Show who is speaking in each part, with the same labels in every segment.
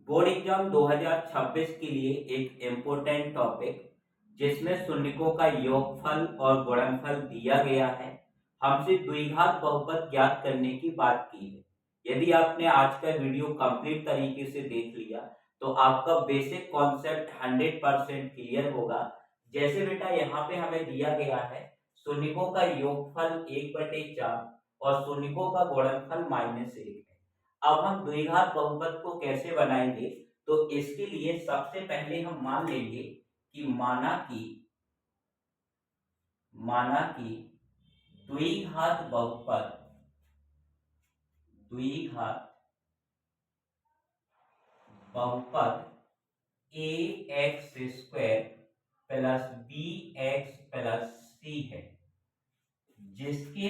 Speaker 1: Board exam 2026 के लिए एक इम्पोर्टेंट टॉपिक जिसमें शून्यकों का योगफल और गुणनफल दिया गया है। हमसे द्विघात बहुपद ज्ञात करने की बात की है। यदि आपने आज का वीडियो कंप्लीट तरीके से देख लिया तो आपका बेसिक कॉन्सेप्ट 100% क्लियर होगा। जैसे बेटा यहाँ पे हमें दिया गया है शून्यकों का योगफल 1/4 और शून्यकों का गुणनफल -1 है। अब हम द्विघात बहुपद को कैसे बनाएंगे, तो इसके लिए सबसे पहले हम मान लेंगे कि माना कि द्विघात बहुपद a x square plus b x plus c है, जिसके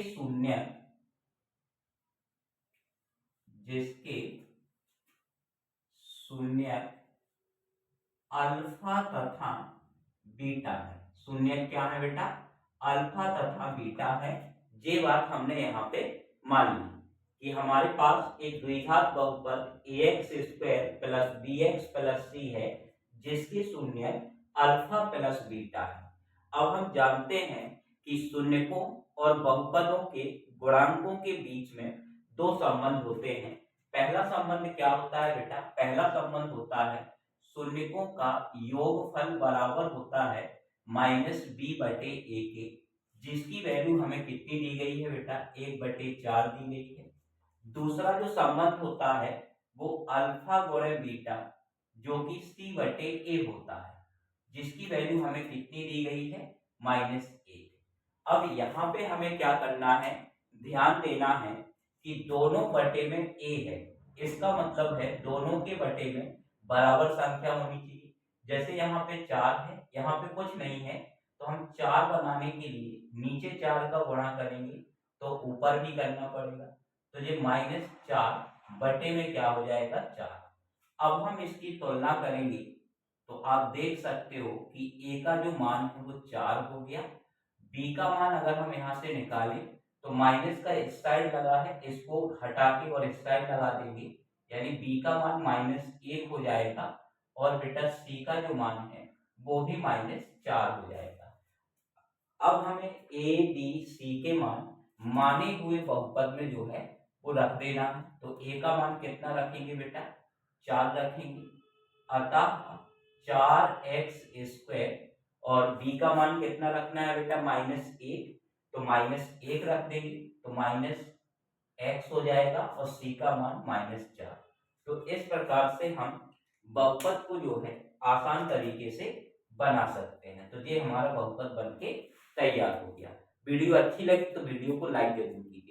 Speaker 1: शून्यक अल्फा तथा बीटा है। शून्यक क्या है बेटा? अल्फा तथा बीटा है। ये बात हमने यहाँ पे मान ली कि हमारे पास एक द्विघात बहुपद ax square plus bx plus c है, जिसके शून्यक अल्फा प्लस बीटा है। अब हम जानते हैं कि शून्यकों और बहुपदों के गुणांकों के बीच में दो संबंध होते हैं। पहला संबंध क्या होता है बेटा? पहला संबंध होता है शून्यकों का योगफल बराबर होता है -b/a के, जिसकी वैल्यू हमें कितनी दी गई है बेटा? 1/4 दी गई है। दूसरा जो संबंध होता है वो अल्फा गुणे बीटा, जो कि c/a होता है, जिसकी वैल्यू हमें कितनी दी गई है? -1। अब यहाँ पे हमें क्या करना है? ध्यान देना है कि दोनों बटे में a है। इसका मतलब है दोनों के बटे में बराबर संख्या होनी चाहिए। जैसे यहाँ पे 4 है, यहाँ पे कुछ नहीं है, तो हम 4 बनाने के लिए नीचे 4 का गुणा करेंगे तो ऊपर भी करना पड़ेगा। तो ये -4 बटे में क्या हो जाएगा? 4। अब हम इसकी तुलना करेंगे तो आप देख सकते हो कि a का जो मान है वो 4 हो गया। b का मान अगर हम यहाँ से निकालें तो माइनस का इस साइड लगा है, इसको हटा के और इस साइड लगा देंगे, यानी b का मान -1 हो जाएगा और बेटा c का जो मान है वो भी -4 हो जाएगा। अब हमें a b c के मान माने हुए बहुपद में जो है वो रख देना है। तो a का मान कितना रखेंगे बेटा? 4 रखेंगे। अतः 4x स्क्वायर और b का मान कितना रखना है बेटा? -1, तो -1 रख देंगे तो -x हो जाएगा और c का मान -4। तो इस प्रकार से हम बहुपद को जो है आसान तरीके से बना सकते हैं। तो ये हमारा बहुपद बनके तैयार हो गया। वीडियो अच्छी लगी तो वीडियो को लाइक जरूर कीजिए।